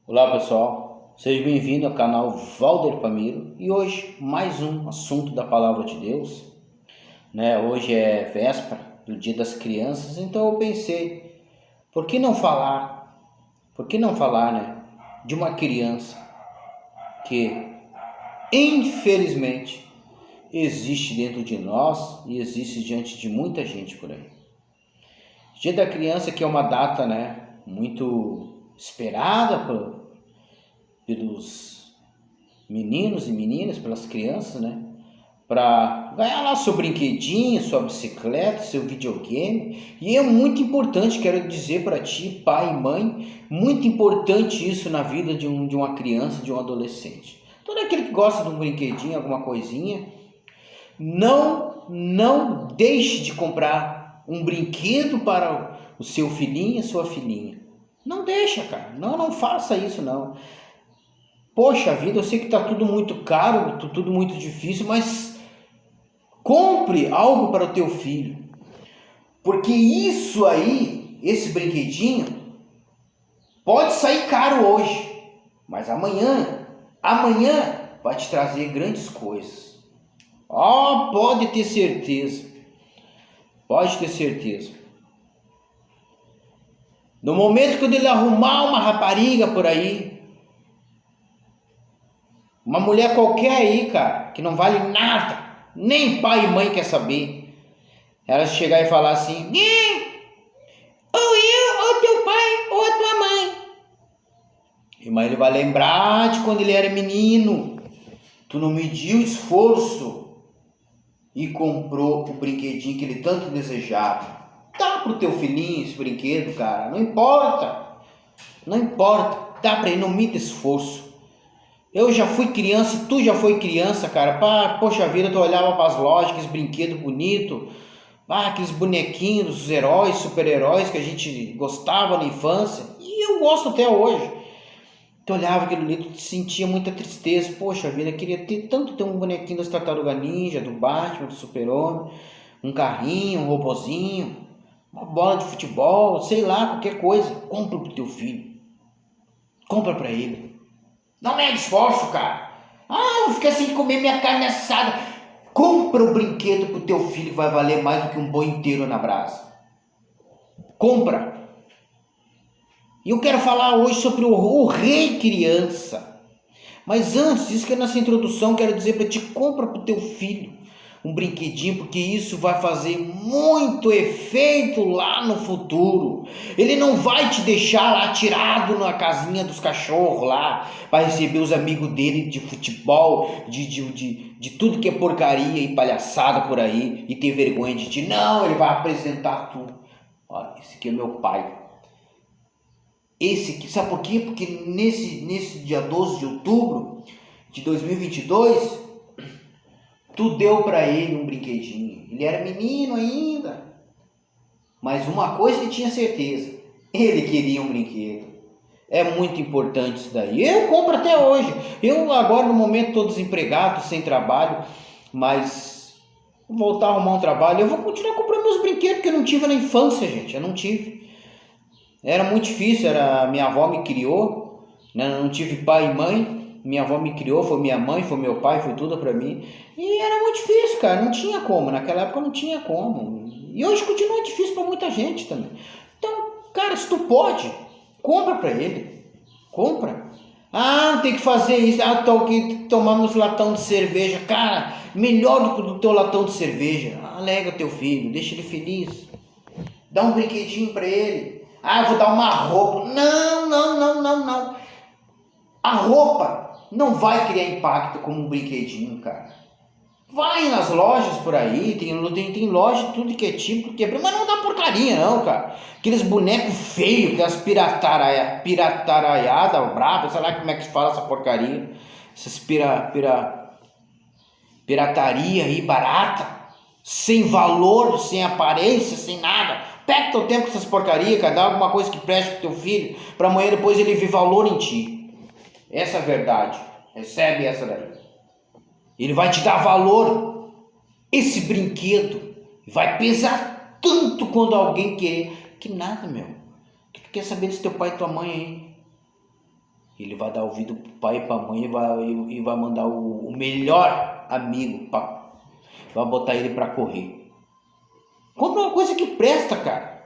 Olá pessoal, seja bem-vindo ao canal Valder Pamiro e hoje mais um assunto da Palavra de Deus, né? Hoje é véspera do Dia das Crianças, então eu pensei, por que não falar, né, de uma criança que infelizmente existe dentro de nós e existe diante de muita gente por aí. Dia da Criança, que é uma data, né, muito esperada pelos meninos e meninas, pelas crianças, né? Para ganhar lá seu brinquedinho, sua bicicleta, seu videogame. E é muito importante, quero dizer para ti, pai e mãe, muito importante isso na vida de uma criança, de um adolescente. Todo aquele que gosta de um brinquedinho, alguma coisinha, não deixe de comprar um brinquedo para o seu filhinho, sua filhinha. Não deixa, cara. Não faça isso, não. Poxa vida, eu sei que está tudo muito caro, tudo muito difícil, mas compre algo para o teu filho. Porque isso aí, esse brinquedinho, pode sair caro hoje, mas amanhã vai te trazer grandes coisas. Pode ter certeza. Pode ter certeza. No momento que ele arrumar uma rapariga por aí, uma mulher qualquer aí, cara, que não vale nada, nem pai e mãe quer saber. Ela chegar e falar assim, ou eu, ou teu pai, ou a tua mãe. Mas ele vai lembrar de quando ele era menino. Tu não mediu esforço e comprou o brinquedinho que ele tanto desejava. Dá pro teu filhinho esse brinquedo, cara. Não importa. Dá pra ele, não mede esforço. Eu já fui criança, tu já foi criança, cara. Poxa vida, tu olhava para as lojas, aqueles brinquedos bonitos, aqueles bonequinhos dos heróis, super-heróis que a gente gostava na infância, e eu gosto até hoje. Tu olhava aquilo ali, tu sentia muita tristeza. Poxa vida, queria ter um bonequinho das Tartaruga Ninja, do Batman, do Super-Homem, um carrinho, um robozinho, uma bola de futebol, sei lá, qualquer coisa. Compra pro teu filho. Compra pra ele. Não mede esforço, cara. Eu vou ficar sem comer minha carne assada. Compra o brinquedo pro teu filho, vai valer mais do que um boi inteiro na brasa. Compra. E eu quero falar hoje sobre o Rei Criança. Mas antes disso, que nessa introdução, quero dizer para ti, compra pro teu filho um brinquedinho, porque isso vai fazer muito efeito lá no futuro. Ele não vai te deixar lá tirado na casinha dos cachorros lá, para receber os amigos dele de futebol, de tudo que é porcaria e palhaçada por aí, e ter vergonha de ti. Não, ele vai apresentar tudo. Olha, esse aqui é meu pai. Esse aqui, sabe por quê? Porque nesse dia 12 de outubro de 2022, tu deu para ele um brinquedinho. Ele era menino ainda. Mas uma coisa ele tinha certeza. Ele queria um brinquedo. É muito importante isso daí. Eu compro até hoje. Eu agora no momento estou desempregado, sem trabalho. Mas vou voltar a arrumar um trabalho. Eu vou continuar comprando meus brinquedos que eu não tive na infância, gente. Eu não tive. Era muito difícil. Minha avó me criou. Né? Eu não tive pai e mãe. Minha avó me criou, foi minha mãe, foi meu pai, foi tudo pra mim. E era muito difícil, cara, não tinha como. Naquela época não tinha como. E hoje continua difícil pra muita gente também. Então, cara, se tu pode, compra pra ele. Compra. Tem que fazer isso. Tomamos latão de cerveja. Cara, melhor do que o teu latão de cerveja. Alega teu filho, deixa ele feliz. Dá um brinquedinho pra ele. Eu vou dar uma roupa. Não. A roupa não vai criar impacto como um brinquedinho, cara. Vai nas lojas por aí, tem loja de tudo que é tipo, mas não dá porcaria não, cara. Aqueles bonecos feios, aquelas pirataraiadas, braba, sei lá como é que se fala essa porcaria. Essas pirataria aí barata, sem valor, sem aparência, sem nada. Pega teu tempo com essas porcarias, cara, dá alguma coisa que preste pro teu filho, pra amanhã depois ele ver valor em ti. Essa é a verdade. Recebe essa daí. Ele vai te dar valor. Esse brinquedo vai pesar tanto quando alguém querer. Que nada, meu. O que tu quer saber desse teu pai e tua mãe aí? Ele vai dar ouvido pro pai e pra mãe e vai mandar o melhor amigo, vai botar ele para correr. Compra uma coisa que presta, cara.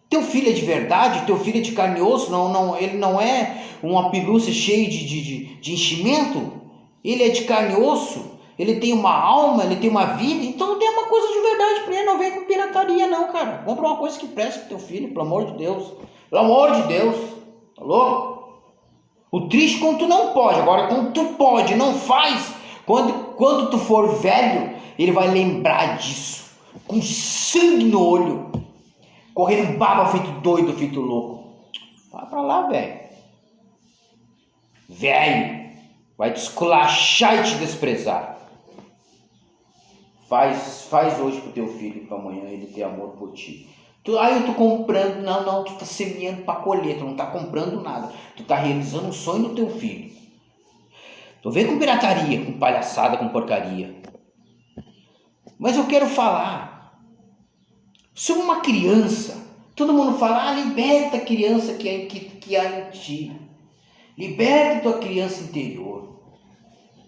Teu filho é de verdade, teu filho é de carne e osso, ele não é uma pelúcia cheia de enchimento. Ele é de carne e osso, ele tem uma alma, ele tem uma vida. Então dê uma coisa de verdade para ele, não vem com pirataria não, cara. Compra uma coisa que presta pro teu filho, pelo amor de Deus. Pelo amor de Deus, tá louco? O triste é quando tu não pode, agora quando tu pode, não faz. Quando tu for velho, ele vai lembrar disso, com sangue no olho, correndo baba feito doido, feito louco. Vai pra lá, velho. Velho, vai te esculachar e te desprezar. Faz hoje pro teu filho, para amanhã ele ter amor por ti. Eu tô comprando, não, tu tá semeando para colher, tu não tá comprando nada. Tu tá realizando um sonho do teu filho. Tu vem com pirataria, com palhaçada, com porcaria. Mas eu quero falar sobre uma criança. Todo mundo fala, liberta a criança que há em ti. Liberta tua criança interior.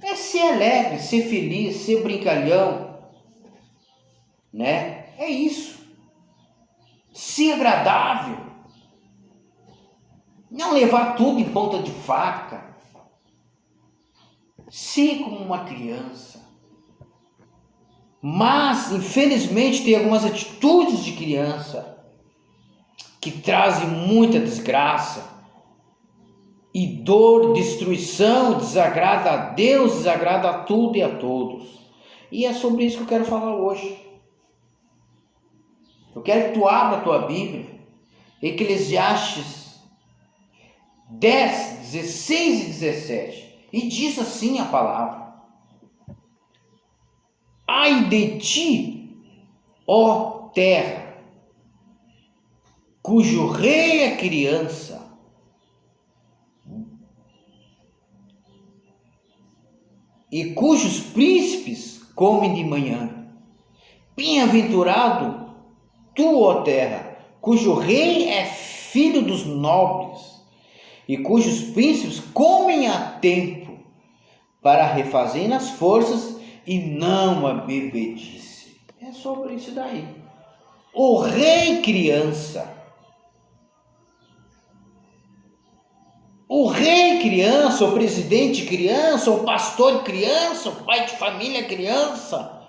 É ser alegre, ser feliz, ser brincalhão, né? É isso. Ser agradável. Não levar tudo em ponta de faca. Ser como uma criança. Mas, infelizmente, tem algumas atitudes de criança que trazem muita desgraça e dor, destruição, desagrada a Deus, desagrada a tudo e a todos. E é sobre isso que eu quero falar hoje. Eu quero que tu abra a tua Bíblia, Eclesiastes 10, 16 e 17. E diz assim a palavra: ai de ti, ó terra, cujo rei é criança, e cujos príncipes comem de manhã. Bem-aventurado tu, ó terra, cujo rei é filho dos nobres, e cujos príncipes comem a tempo, para refazerem as forças e não a bebedice. É sobre isso daí. O rei criança. O rei criança, o presidente criança, o pastor criança, o pai de família criança.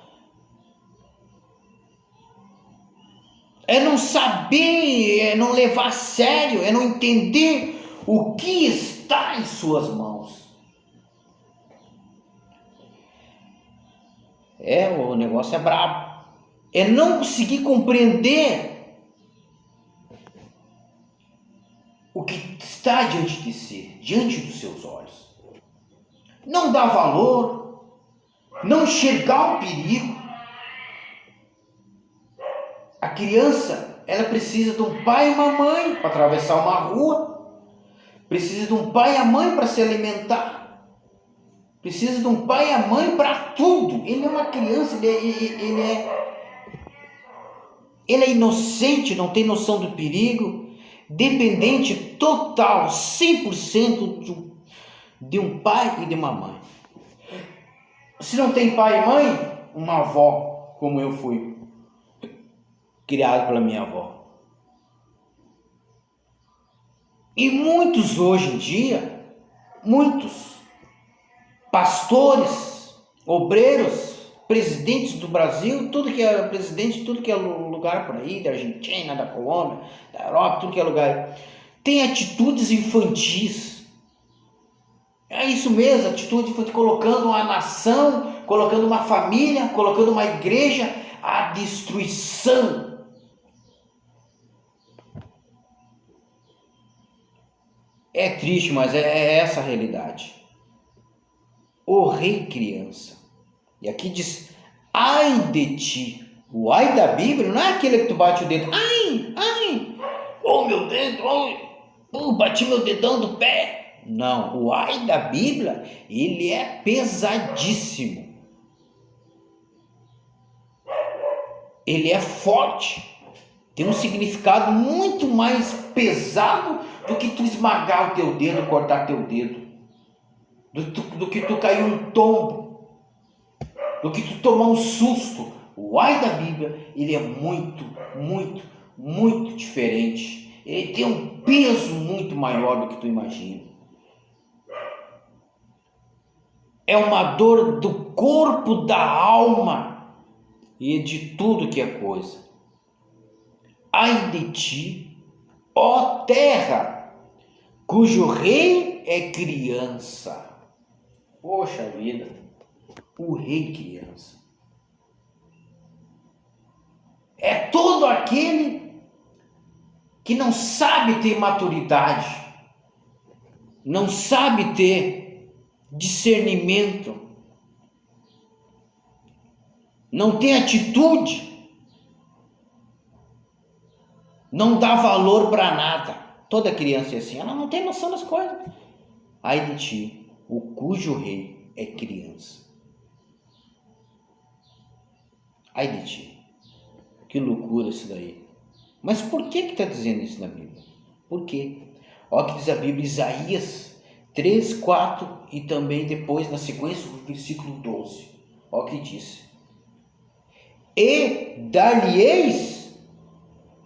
É não saber, é não levar a sério, é não entender o que está em suas mãos. O negócio é brabo. É não conseguir compreender o que está diante de si, diante dos seus olhos. Não dar valor, não enxergar o perigo. A criança, ela precisa de um pai e uma mãe para atravessar uma rua. Precisa de um pai e a mãe para se alimentar. Precisa de um pai e a mãe para tudo. Ele é uma criança, ele é inocente, não tem noção do perigo. Dependente total, 100% de um pai e de uma mãe. Se não tem pai e mãe, uma avó, como eu fui criado pela minha avó. E muitos hoje em dia, muitos pastores, obreiros, presidentes do Brasil, tudo que é presidente, tudo que é lugar por aí, da Argentina, da Colômbia, da Europa, tudo que é lugar, tem atitudes infantis. É isso mesmo, atitude infantil, colocando uma nação, colocando uma família, colocando uma igreja à destruição. É triste, mas é essa a realidade. O rei criança. E aqui diz, ai de ti. O ai da Bíblia não é aquele que tu bate o dedo. Ai, oh meu dedo, bati meu dedão do pé. Não, o ai da Bíblia, ele é pesadíssimo. Ele é forte. Tem um significado muito mais pesado do que tu esmagar o teu dedo, cortar teu dedo. do que tu cair um tombo, do que tu tomar um susto. O ai da Bíblia, ele é muito, muito, muito diferente. Ele tem um peso muito maior do que tu imagina. É uma dor do corpo, da alma e de tudo que é coisa. Ai de ti, ó terra, cujo rei é criança. Poxa vida, o rei criança. É todo aquele que não sabe ter maturidade, não sabe ter discernimento, não tem atitude, não dá valor para nada. Toda criança é assim, ela não tem noção das coisas. Ai de ti, o cujo rei é criança. Ai de ti. Que loucura isso daí. Mas por que está dizendo isso na Bíblia? Por quê? Olha o que diz a Bíblia, Isaías 3, 4 e também depois na sequência do versículo 12. Olha o que diz. E dar-lhe-eis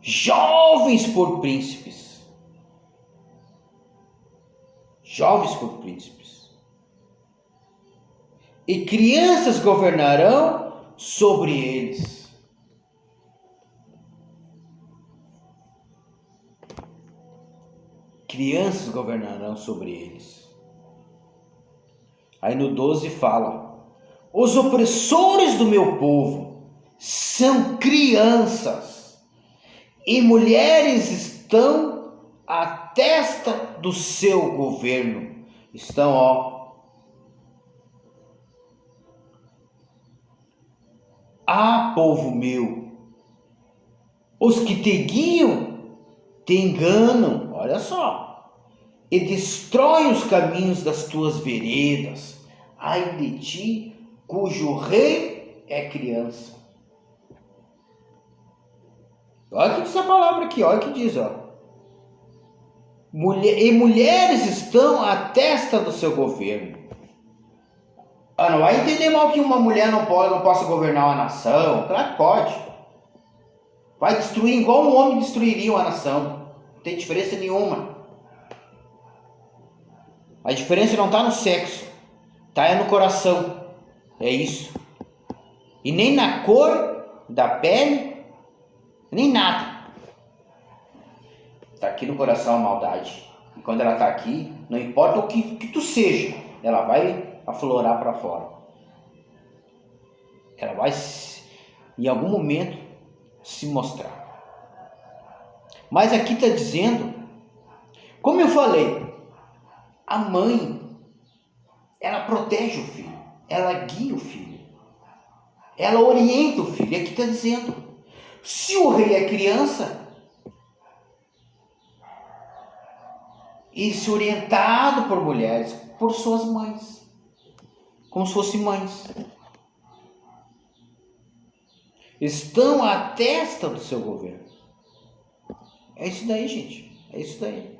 jovens por príncipes. Jovens por príncipes. E crianças governarão sobre eles. Crianças governarão sobre eles. Aí no 12 fala: os opressores do meu povo são crianças, e mulheres estão à testa do seu governo. Estão, ó. Ah, povo meu, os que te guiam te enganam, olha só, e destroem os caminhos das tuas veredas. Ai de ti, cujo rei é criança. Olha o que diz a palavra aqui, olha o que diz, ó. E mulheres estão à testa do seu governo. Ah, não vai entender mal que uma mulher não possa governar uma nação. Claro que pode. Vai destruir igual um homem destruiria uma nação. Não tem diferença nenhuma. A diferença não está no sexo, está no coração. É isso. E nem na cor da pele, nem nada. Está aqui no coração a maldade. E quando ela está aqui, não importa o que tu seja, ela vai aflorar para fora. Ela vai, em algum momento, se mostrar. Mas aqui está dizendo, como eu falei, a mãe, ela protege o filho, ela guia o filho, ela orienta o filho. Aqui está dizendo, se o rei é criança, e se orientado por mulheres, por suas mães, como se fossem mães, estão à testa do seu governo. É isso daí, gente, é isso daí.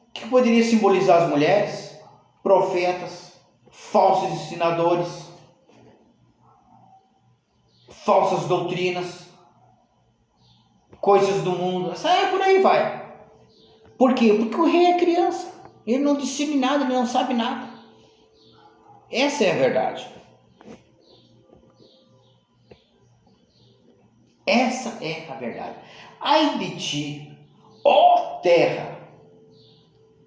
O que poderia simbolizar as mulheres? Profetas, falsos ensinadores, falsas doutrinas, coisas do mundo, por aí vai. Por quê? Porque o rei é criança, ele não discerne nada, ele não sabe nada. Essa é a verdade. Essa é a verdade. Ai de ti, ó terra,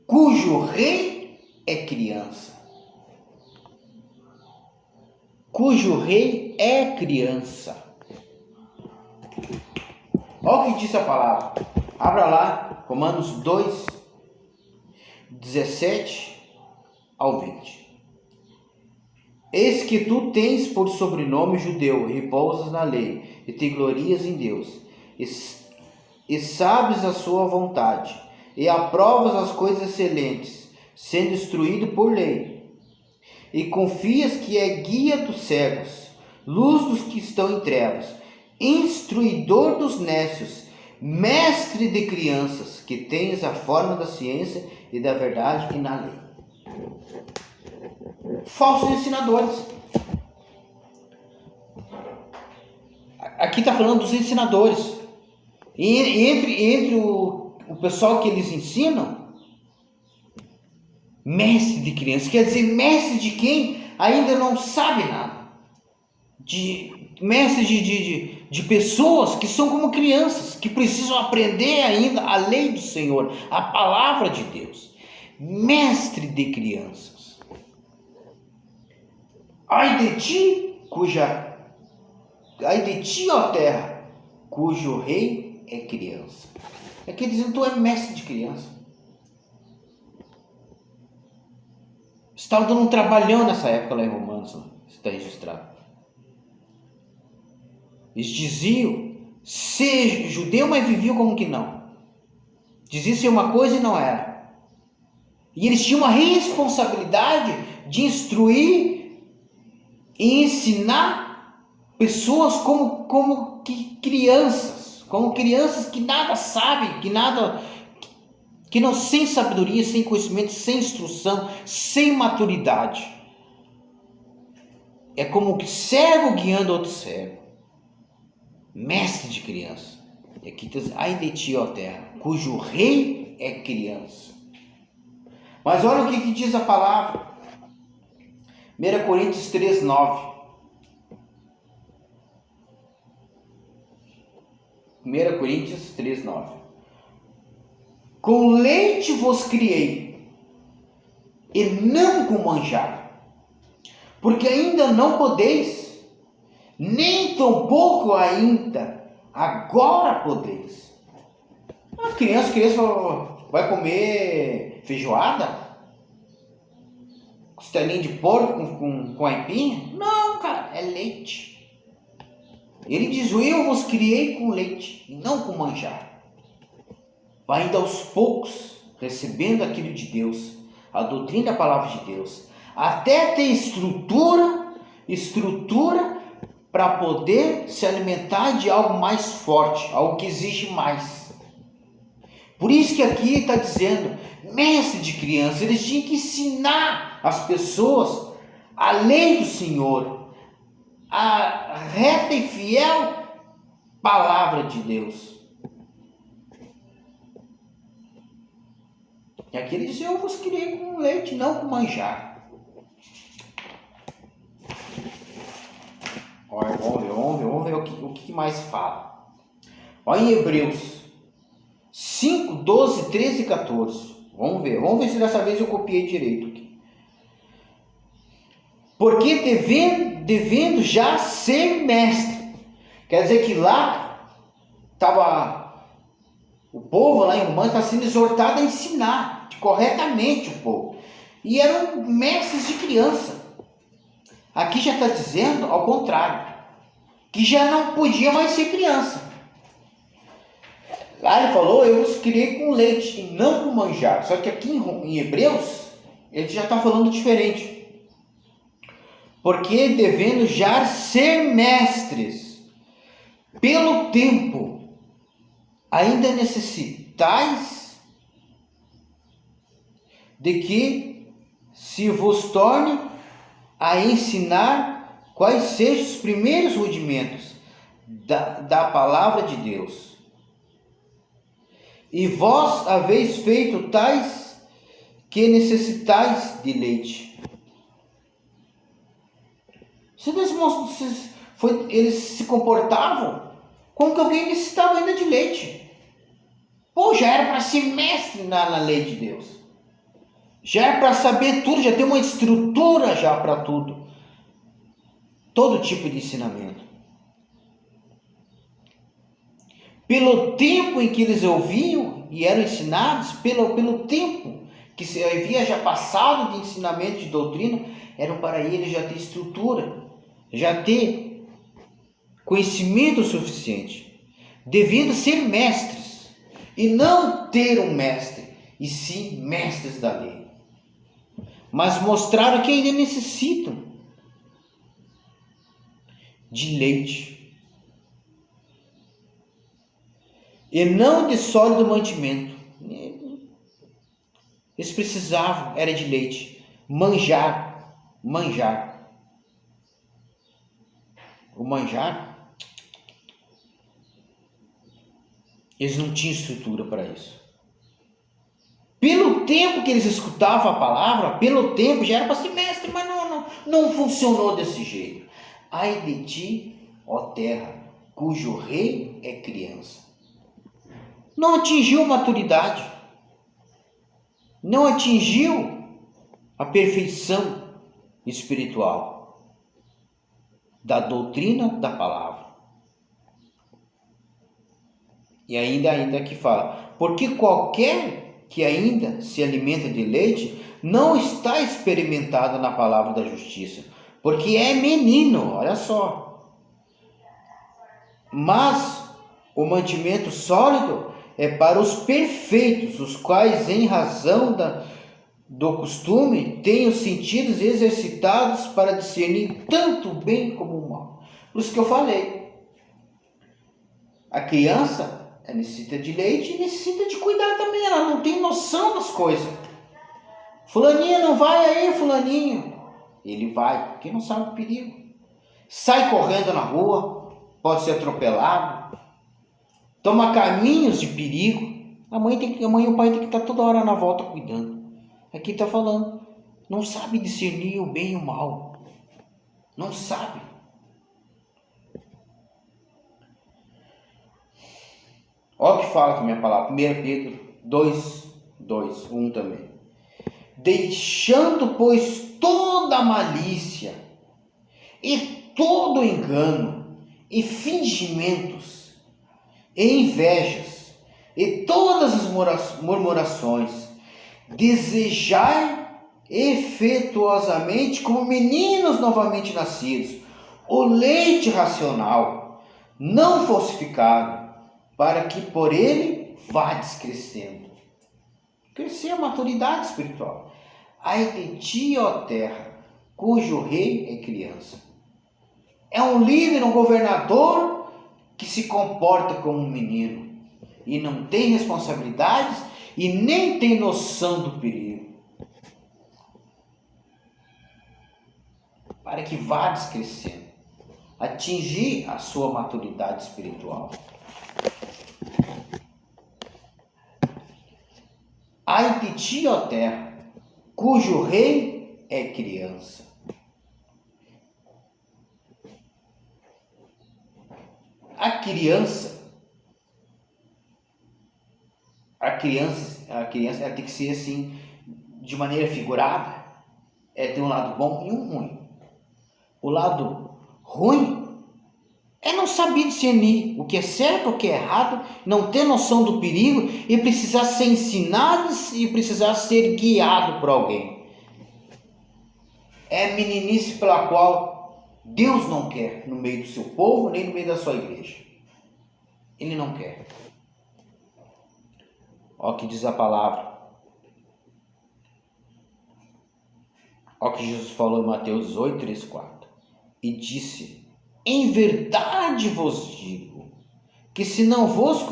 cujo rei é criança. Cujo rei é criança. Olha o que diz a palavra. Abra lá, Romanos 2, 17 ao 20. Eis que tu tens por sobrenome judeu, e repousas na lei, e te glorias em Deus, e sabes a sua vontade, e aprovas as coisas excelentes, sendo instruído por lei, e confias que é guia dos cegos, luz dos que estão em trevas, instruidor dos nécios, mestre de crianças, que tens a forma da ciência e da verdade e na lei. Falsos ensinadores. Aqui está falando dos ensinadores. E entre o pessoal que eles ensinam, mestre de crianças, quer dizer, mestre de quem ainda não sabe nada. Mestre de pessoas que são como crianças, que precisam aprender ainda a lei do Senhor, a palavra de Deus. Mestre de crianças. Ai de ti, ó terra, cujo rei é criança. Aqui dizendo, tu é mestre de criança. Estava dando um trabalhão nessa época lá em Romanos, está registrado. Eles diziam ser judeu, mas viviam como que não. Diziam ser uma coisa e não era. E eles tinham uma responsabilidade de instruir e ensinar pessoas como crianças que nada sabem, que não, sem sabedoria, sem conhecimento, sem instrução, sem maturidade. É como que cego guiando outro cego. Mestre de criança. E aqui diz, ai de ti, ó terra, cujo rei é criança. Mas olha o que diz a palavra. 1 Coríntios 3, 9. 1 Coríntios 3, 9. Com leite vos criei, e não com manjar, porque ainda não podeis, nem tampouco ainda, agora podeis. A criança vai comer feijoada? Costelinha de porco com aipim? Não, cara, é leite. Ele diz, eu vos criei com leite, e não com manjar. Vai indo aos poucos, recebendo aquilo de Deus, a doutrina da palavra de Deus, até ter estrutura para poder se alimentar de algo mais forte, algo que exige mais. Por isso que aqui está dizendo, mestre de criança, eles tinham que ensinar as pessoas a lei do Senhor, a reta e fiel palavra de Deus. E aqui ele diz, eu vos criei com leite, não com manjar. Olha, vamos ver o que mais fala. Olha em Hebreus 5, 12, 13 e 14. Vamos ver se dessa vez eu copiei direito aqui. Porque devendo já ser mestre. Quer dizer que lá estava o povo lá em Romanos está sendo exortado a ensinar corretamente o povo. E eram mestres de criança. Aqui já está dizendo ao contrário, que já não podia mais ser criança. Lá ele falou, eu os criei com leite e não com manjar. Só que aqui em Hebreus, ele já está falando diferente. Porque devendo já ser mestres, pelo tempo, ainda necessitais de que se vos torne a ensinar quais sejam os primeiros rudimentos da palavra de Deus. E vós haveis feito tais que necessitais de leite. Eles se comportavam como que alguém necessitava ainda de leite. Pô, já era para ser mestre na lei de Deus. Já era para saber tudo, já tem uma estrutura já para tudo. Todo tipo de ensinamento. Pelo tempo em que eles ouviam e eram ensinados, pelo tempo que se havia já passado de ensinamento de doutrina, eram para eles já ter estrutura, já ter conhecimento suficiente, devendo ser mestres, e não ter um mestre, e sim mestres da lei. Mas mostraram que ainda necessitam de leite. e não de sólido mantimento. Eles precisavam, era de leite, manjar. O manjar, eles não tinham estrutura para isso. Pelo tempo que eles escutavam a palavra, pelo tempo já era para ser mestre, mas não funcionou desse jeito. Ai de ti, ó terra, cujo rei é criança. Não atingiu maturidade, não atingiu a perfeição espiritual da doutrina da palavra. E ainda que fala, porque qualquer que ainda se alimenta de leite não está experimentado na palavra da justiça, porque é menino, olha só. Mas o mantimento sólido é para os perfeitos, os quais, em razão do costume, têm os sentidos exercitados para discernir tanto o bem como o mal. Por isso que eu falei, a criança necessita de leite e necessita de cuidar também, ela não tem noção das coisas. Fulaninho, não vai aí, fulaninho. Ele vai, porque não sabe o perigo. Sai correndo na rua, pode ser atropelado, toma caminhos de perigo. A mãe e o pai tem que estar toda hora na volta cuidando. Aqui está falando, não sabe discernir o bem e o mal. Não sabe. Olha o que fala com a minha palavra, 1 Pedro 2, 1 também. Deixando, pois, toda a malícia e todo engano e fingimentos e invejas e todas as murmurações, desejai efetuosamente, como meninos novamente nascidos, o leite racional, não falsificado, para que por ele vades crescendo. Crescer a maturidade espiritual. Ai de ti, ó terra, cujo rei é criança. É um líder, um governador que se comporta como um menino e não tem responsabilidades e nem tem noção do perigo. Para que vades crescendo, atingir a sua maturidade espiritual. Ai de ti, ó terra, cujo rei é criança. A criança ela tem que ser assim, de maneira figurada, tem um lado bom e um ruim. O lado ruim é não saber discernir o que é certo, o que é errado, não ter noção do perigo e precisar ser ensinado e precisar ser guiado por alguém. É a meninice pela qual Deus não quer no meio do seu povo, nem no meio da sua igreja. Ele não quer. Olha o que diz a palavra. Olha o que Jesus falou em Mateus 18, 3, 4. E disse: em verdade vos digo, que se não vos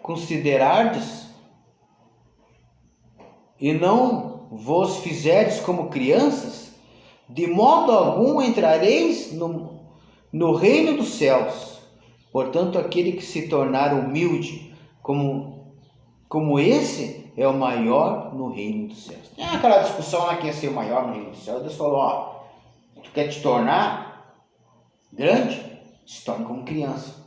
considerardes e não vos fizerdes como crianças, de modo algum entrareis no reino dos céus. Portanto, aquele que se tornar humilde como esse é o maior no reino dos céus. Tem aquela discussão lá quem ia ser o maior no reino dos céus. Deus falou, ó, tu quer te tornar grande? Se torne como criança.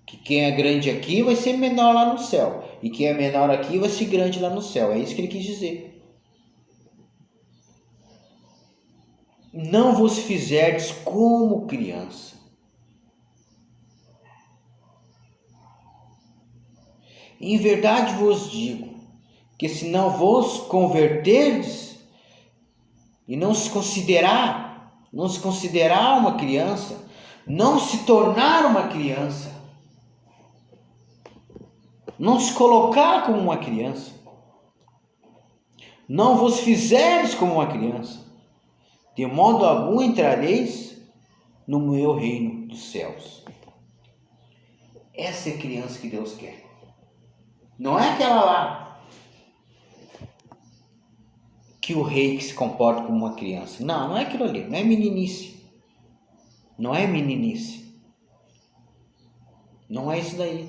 Que quem é grande aqui vai ser menor lá no céu. E quem é menor aqui vai ser grande lá no céu. É isso que ele quis dizer. Não vos fizerdes como criança. Em verdade vos digo, que se não vos converterdes e não se considerar uma criança, não se tornar uma criança, não se colocar como uma criança, não vos fizerdes como uma criança, de modo algum entrareis no meu reino dos céus. Essa é a criança que Deus quer. Não é aquela lá que o rei que se comporta como uma criança. Não, não é aquilo ali. Não é meninice. Não é meninice. Não é isso daí.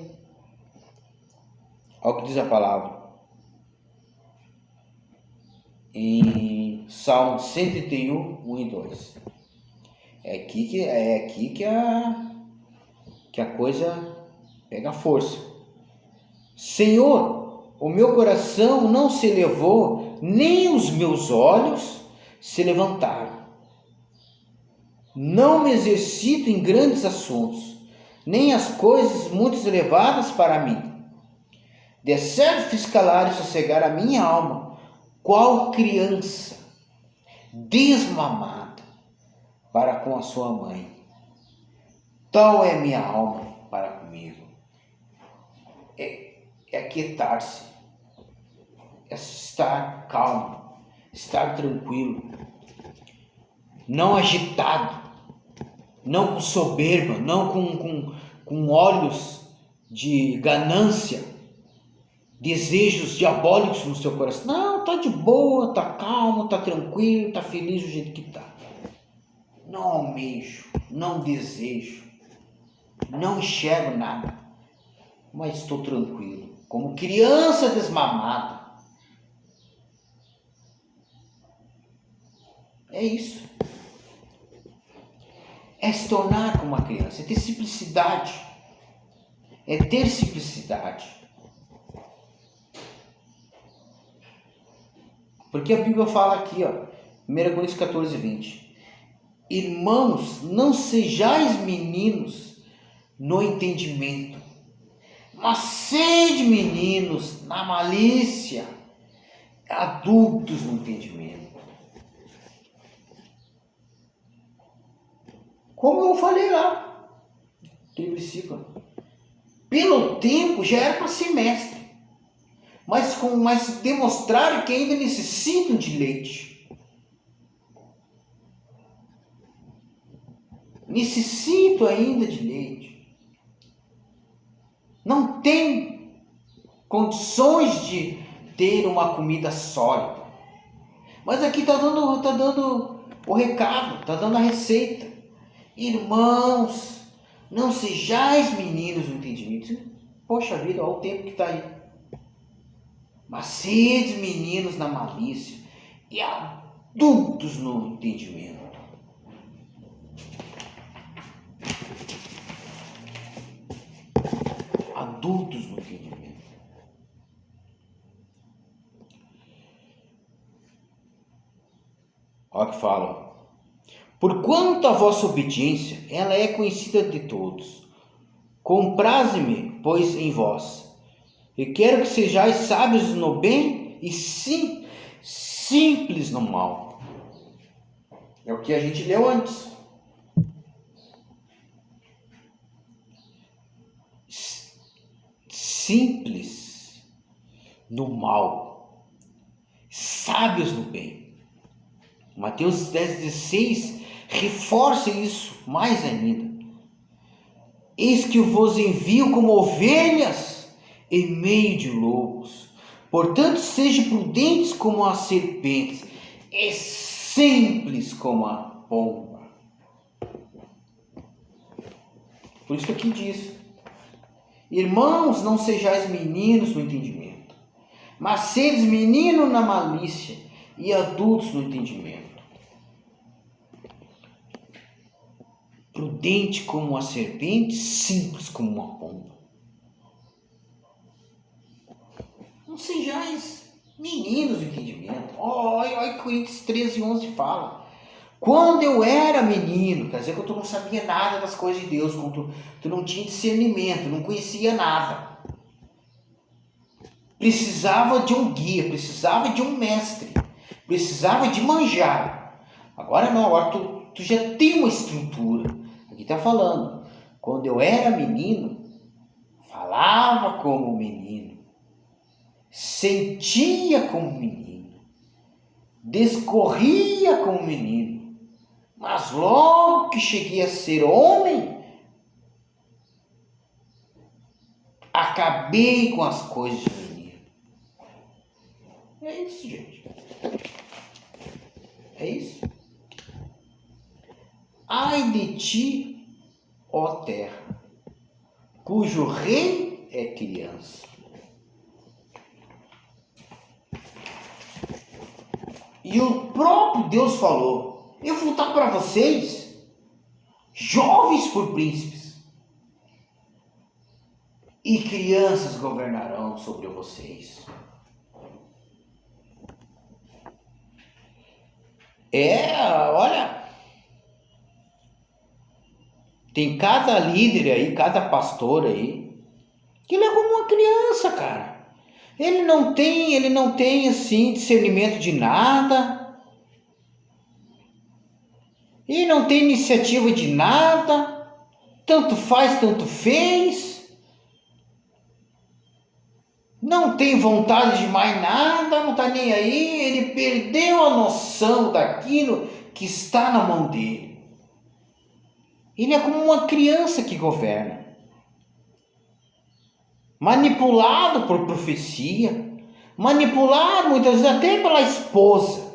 Olha o que diz a palavra. Em Salmo 131, 1 e 2. É aqui que a coisa pega força. Senhor, o meu coração não se elevou, nem os meus olhos se levantaram. Não me exercito em grandes assuntos, nem as coisas muito elevadas para mim. De certo fiz calar e sossegar a minha alma, qual criança desmamada para com a sua mãe. Tal é minha alma para comigo. É aquietar-se, é estar calmo, estar tranquilo, não agitado, não com soberba, não com olhos de ganância, desejos diabólicos no seu coração. Não, tá de boa, tá calmo, tá tranquilo, tá feliz do jeito que tá. Não almejo, não desejo, não enxergo nada, mas estou tranquilo, como criança desmamada. É isso. É se tornar como uma criança, é ter simplicidade. É ter simplicidade. Porque a Bíblia fala aqui, 1 Coríntios 14, 20. Irmãos, não sejais meninos no entendimento, mas sede meninos na malícia, adultos no entendimento. Como eu falei lá, aquele versículo. Pelo tempo já era para ser mestre, mas demonstraram que ainda necessitam de leite. Necessito ainda de leite. Não tem condições de ter uma comida sólida. Mas aqui está dando o recado, está dando a receita. Irmãos, não sejais meninos no entendimento. Poxa vida, olha o tempo que está aí. Mas sede meninos na malícia e adultos no entendimento. Adultos no entendimento. Olha o que fala. Porquanto a vossa obediência, ela é conhecida de todos. Compraze-me, pois, em vós. E quero que sejais sábios no bem e simples no mal. É o que a gente leu antes. Simples no mal. Sábios no bem. Mateus 10,16 reforça isso mais ainda. Eis que vos envio como ovelhas em meio de lobos. Portanto, sejam prudentes como as serpentes e simples como a pomba. Por isso que aqui diz: irmãos, não sejais meninos no entendimento, mas sedes meninos na malícia e adultos no entendimento. Prudente como a serpente, simples como uma pomba. Não sejais meninos no entendimento. Olha Coríntios 13, 11 fala. Quando eu era menino, quer dizer que tu não sabia nada das coisas de Deus, quando tu não tinha discernimento, não conhecia nada. Precisava de um guia, precisava de um mestre, precisava de manjar. Agora não, agora tu já tem uma estrutura. Aqui está falando, quando eu era menino, falava como menino, sentia como menino, discorria como menino, mas logo que cheguei a ser homem, acabei com as coisas de menino. É isso, gente. É isso. Ai de ti, ó terra, cujo rei é criança. E o próprio Deus falou: eu vou dar para vocês jovens por príncipes, e crianças governarão sobre vocês. Olha, tem cada líder aí, cada pastor aí, que ele é como uma criança, cara. Ele não tem assim discernimento de nada. Ele não tem iniciativa de nada. Tanto faz, tanto fez. Não tem vontade de mais nada, não está nem aí. Ele perdeu a noção daquilo que está na mão dele. Ele é como uma criança que governa. Manipulado por profecia, manipulado muitas vezes até pela esposa.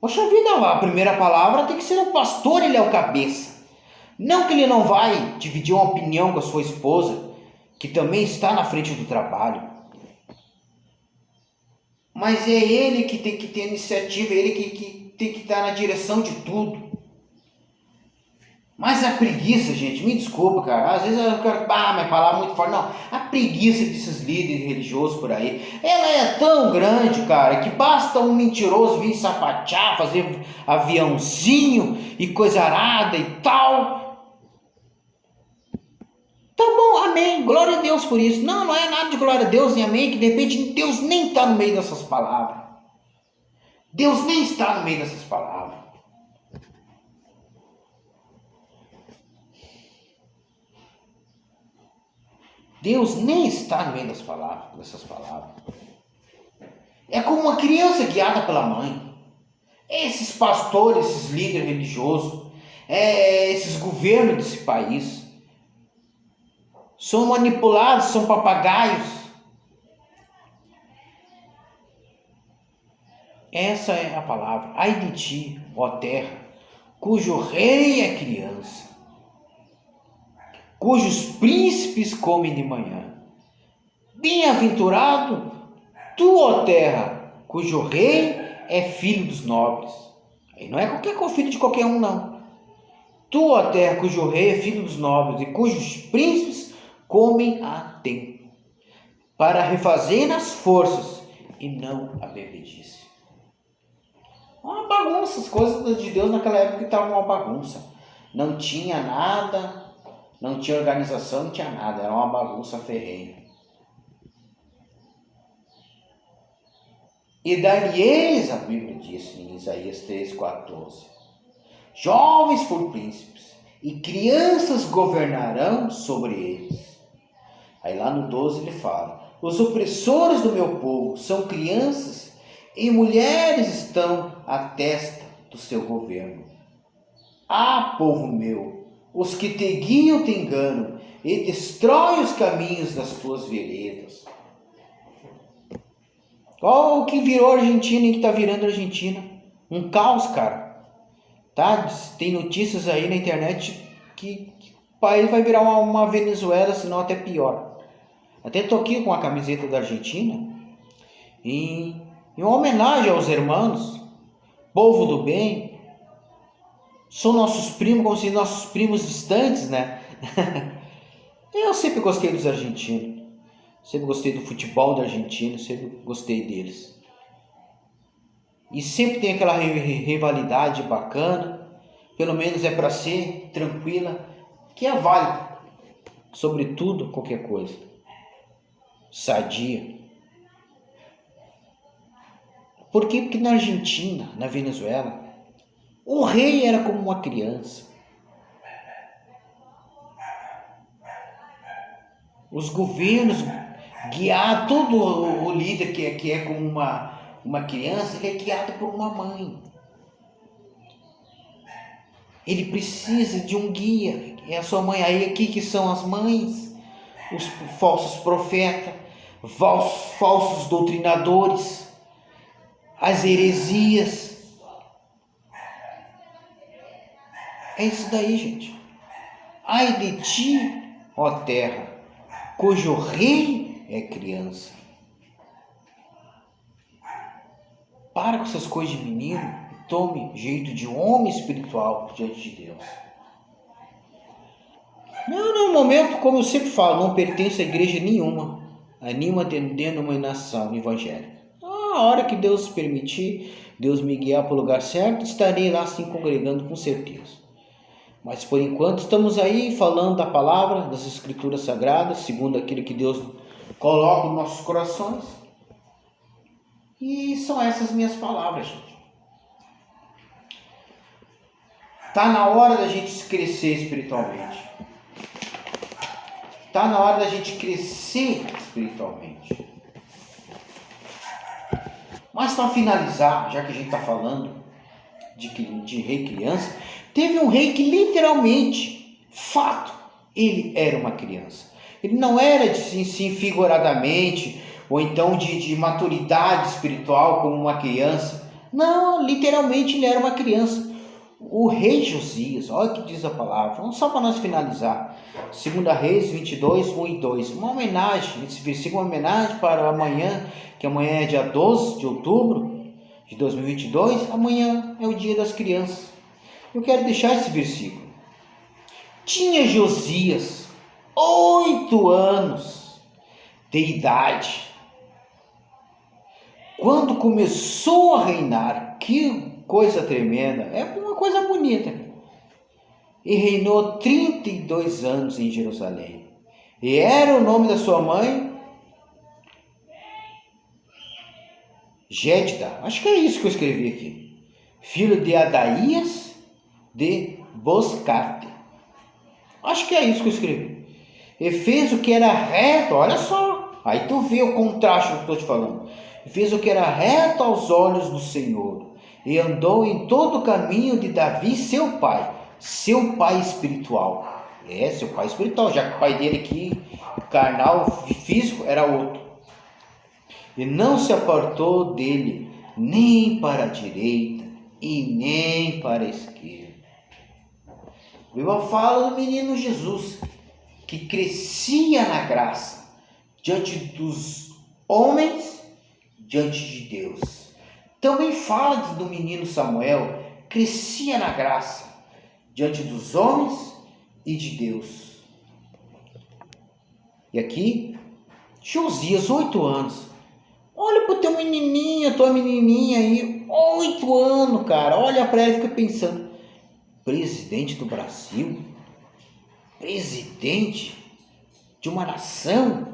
Poxa vida, a primeira palavra tem que ser o pastor, ele é o cabeça. Não que ele não vai dividir uma opinião com a sua esposa, que também está na frente do trabalho. Mas é ele que tem que ter iniciativa, é ele que tem que estar na direção de tudo. Mas a preguiça, gente, me desculpa, cara. Às vezes eu quero mas falar muito forte. Não, a preguiça desses líderes religiosos por aí, ela é tão grande, cara, que basta um mentiroso vir sapatear, fazer aviãozinho e coisa arada e tal. Tá bom, amém. Glória a Deus por isso. Não é nada de glória a Deus nem amém, que de repente Deus nem está no meio dessas palavras. Deus nem está no meio dessas palavras. Deus nem está no meio dessas palavras. É como uma criança guiada pela mãe. Esses pastores, esses líderes religiosos, esses governos desse país, são manipulados, são papagaios. Essa é a palavra. Ai de ti, ó terra, cujo rei é criança, cujos príncipes comem de manhã. Bem-aventurado tu, ó terra, cujo rei é filho dos nobres. E não é qualquer filho de qualquer um, não. Tu, ó terra, cujo rei é filho dos nobres, e cujos príncipes comem a tempo, para refazer as forças e não a bebedice. Uma bagunça, as coisas de Deus naquela época estavam uma bagunça. Não tinha nada. Não tinha organização, não tinha nada, era uma bagunça ferrenha. E dar-lhes, a Bíblia diz em Isaías 3,14, jovens por príncipes, e crianças governarão sobre eles. Aí lá no 12 ele fala, os opressores do meu povo são crianças, e mulheres estão à testa do seu governo. Ah, povo meu, os que te guiam te enganam, e destrói os caminhos das tuas veredas. Olha o que virou a Argentina e que está virando a Argentina. Um caos, cara. Tá? Tem notícias aí na internet que o país vai virar uma Venezuela, se não até pior. Até estou aqui com a camiseta da Argentina, em uma homenagem aos irmãos, povo do bem. São nossos primos, como se nossos primos distantes, né? Eu sempre gostei dos argentinos. Sempre gostei do futebol da Argentina, sempre gostei deles. E sempre tem aquela rivalidade bacana, pelo menos é para ser tranquila, que é válida, sobretudo qualquer coisa. Sadia. Por quê? Porque na Argentina, na Venezuela, o rei era como uma criança. Os governos guiados, todo o líder que é como uma criança, ele é guiado por uma mãe. Ele precisa de um guia. É a sua mãe. Aí aqui que são as mães. os falsos profetas, falsos doutrinadores, as heresias. É isso daí, gente. Ai de ti, ó terra, cujo rei é criança. Para com essas coisas de menino e tome jeito de homem espiritual diante de Deus. No momento, como eu sempre falo, não pertenço a igreja nenhuma, a nenhuma denominação evangélica. A hora que Deus permitir, Deus me guiar para o lugar certo, estarei lá se congregando com certeza. Mas por enquanto estamos aí falando da palavra, das escrituras sagradas, segundo aquilo que Deus coloca nos nossos corações. E são essas minhas palavras, gente. Está na hora da gente crescer espiritualmente. Está na hora da gente crescer espiritualmente. Mas para finalizar, já que a gente está falando de rei criança, teve um rei que literalmente, fato, ele era uma criança. Ele não era sim figuradamente, ou então de maturidade espiritual como uma criança. Não, literalmente ele era uma criança. O rei Josias, olha o que diz a palavra, vamos só para nós finalizar. 2 Reis 22, 1 e 2. Uma homenagem, esse versículo é uma homenagem para amanhã, que amanhã é dia 12 de outubro de 2022. Amanhã é o dia das crianças. Eu quero deixar esse versículo. Tinha Josias 8 anos de idade quando começou a reinar. Que coisa tremenda, é uma coisa bonita. E reinou 32 anos em Jerusalém. E era o nome da sua mãe Gédida, acho que é isso que eu escrevi aqui, filho de Adaías de Boscate. Acho que é isso que eu escrevi. E fez o que era reto, olha só, aí tu vê o contraste do que eu estou te falando. E fez o que era reto aos olhos do Senhor, e andou em todo o caminho de Davi, seu pai espiritual. Seu pai espiritual, já que o pai dele aqui, carnal, físico, era outro. E não se apartou dele, nem para a direita, e nem para a esquerda. A Bíblia fala do menino Jesus, que crescia na graça, diante dos homens, diante de Deus. Também fala do menino Samuel, crescia na graça, diante dos homens e de Deus. E aqui, Josias, 8 anos. Olha para o teu menininho, tua menininha aí, 8 anos, cara. Olha para ela e fica pensando, presidente do Brasil? Presidente de uma nação?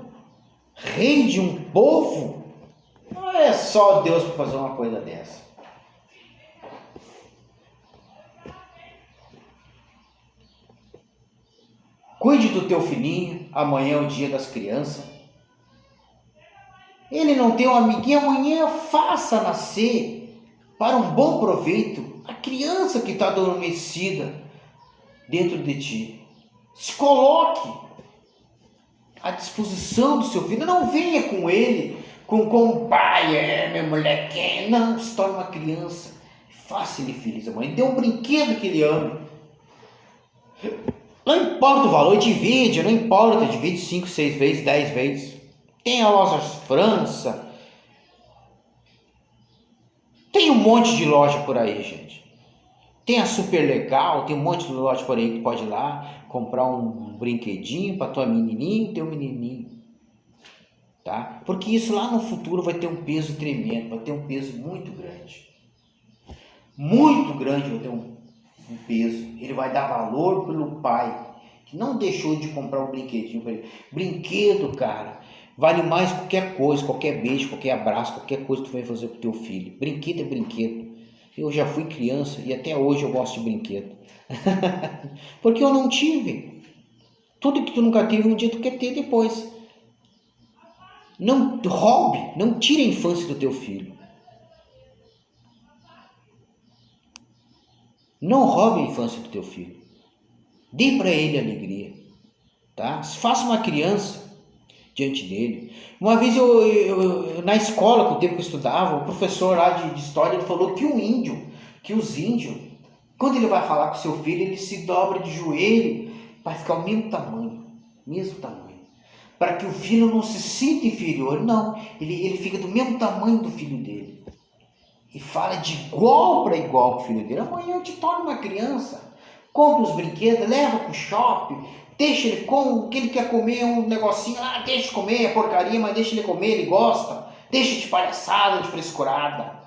Rei de um povo? Não é só Deus para fazer uma coisa dessa. Cuide do teu filhinho, amanhã é o dia das crianças. Ele não tem um amiguinho, amanhã faça nascer para um bom proveito a criança que está adormecida dentro de ti. Se coloque à disposição do seu filho, não venha com ele, com o pai, meu molequinho, não, se torne uma criança, faça ele feliz amanhã, dê um brinquedo que ele ama. Não importa o valor, divide, não importa, divide 5, 6 vezes, 10 vezes. Tem a Lojas França. Tem um monte de loja por aí, gente. Tem a Super Legal, tem um monte de loja por aí que pode ir lá comprar um brinquedinho para tua menininha e teu menininho. Tá? Porque isso lá no futuro vai ter um peso tremendo, vai ter um peso muito grande. Muito grande vai ter um peso. Ele vai dar valor pelo pai, que não deixou de comprar um brinquedinho para ele. Brinquedo, cara, vale mais qualquer coisa, qualquer beijo, qualquer abraço, qualquer coisa que tu vai fazer pro teu filho. Brinquedo é brinquedo. Eu já fui criança e até hoje eu gosto de brinquedo. Porque eu não tive. Tudo que tu nunca teve, um dia tu quer ter depois. Não roube, não tire a infância do teu filho. Não roube a infância do teu filho. Dê para ele alegria. Tá? Faça uma criança diante dele. Uma vez na escola, com o tempo que eu estudava, o professor lá de história, ele falou que os índios, quando ele vai falar com seu filho, ele se dobra de joelho para ficar o mesmo tamanho, para que o filho não se sinta inferior. Não, ele fica do mesmo tamanho do filho dele e fala de igual para igual com o filho dele. Amanhã eu te torno uma criança, compra os brinquedos, leva para o shopping, deixa ele com o que ele quer comer, um negocinho, deixa comer, é porcaria, mas deixa ele comer, ele gosta, deixa de palhaçada, de frescurada,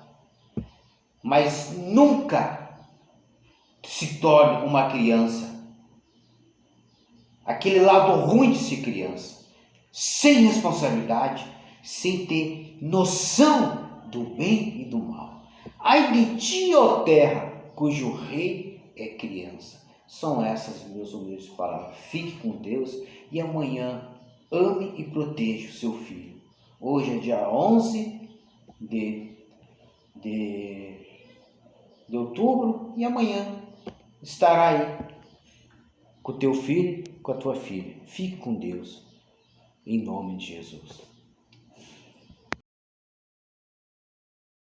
mas nunca se torne uma criança. Aquele lado ruim de ser criança, sem responsabilidade, sem ter noção do bem e do mal. Ai de ti, ó terra, cujo rei é criança. São essas meus humildes palavras. Fique com Deus e amanhã ame e proteja o seu filho. Hoje é dia 11 de outubro e amanhã estará aí com o teu filho, com a tua filha. Fique com Deus, em nome de Jesus.